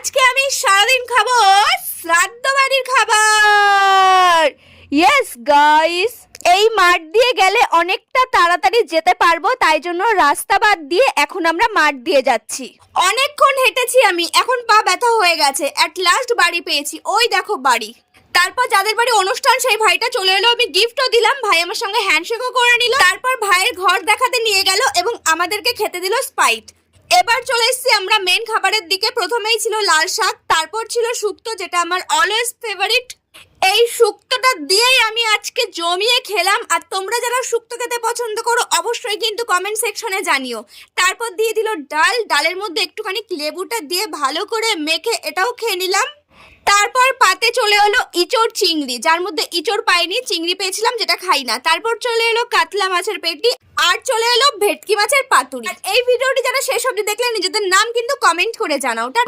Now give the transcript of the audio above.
আজকে আমি সারাদিন খাবো শ্রাদ্ধ বাড়ির খাবার। ইয়েস গাইস, এই মাঠ দিয়ে গেলে অনেকটা তাড়াতাড়ি যেতে পারবো, তাই জন্য রাস্তা বাদ দিয়ে এখন আমরা মাঠ দিয়ে যাচ্ছি। অনেকক্ষণ হেঁটেছি আমি, এখন পা ব্যথা হয়ে গেছে। অ্যাট লাস্ট বাড়ি পেয়েছি, ওই দেখো বাড়ি। তারপর যাদের বাড়ি অনুষ্ঠান সেই ভাইটা চলে এলো, আমি গিফটও দিলাম, ভাই আমার সঙ্গে হ্যান্ডশেকও করে নিল। তারপর ভাইয়ের ঘর দেখাতে নিয়ে গেল এবং আমাদেরকে খেতে দিল স্পাইট। এবার চলে এসেছি আমরা মেন খাবারের দিকে। প্রথমেই ছিল লাল শাক, তারপর ছিল শুক্তো, যেটা আমার অলওয়েজ ফেভারিট। এই শুক্তোটা দিয়েই আমি আজকে জমিয়ে খেলাম। আর তোমরা যারা শুক্তো খেতে পছন্দ করো অবশ্যই কিন্তু কমেন্ট সেকশনে জানিও। তারপর দিয়ে দিল ডাল, ডালের মধ্যে একটুখানি লেবুটা দিয়ে ভালো করে মেখে এটাও খেয়ে নিলাম। তারপর পাতে চলে এলো ইঁচড় চিংড়ি, যার মধ্যে ইঁচড় পাইনি, চিংড়ি পেয়েছিলাম যেটা খাই না। তারপর চলে এলো কাতলা মাছের পেটি, আর চলে এলো ভেটকি মাছের পাতুরি। এই ভিডিওটি যারা শেষ অবধি দেখলে নিজেদের নাম কিন্তু কমেন্ট করে জানাও।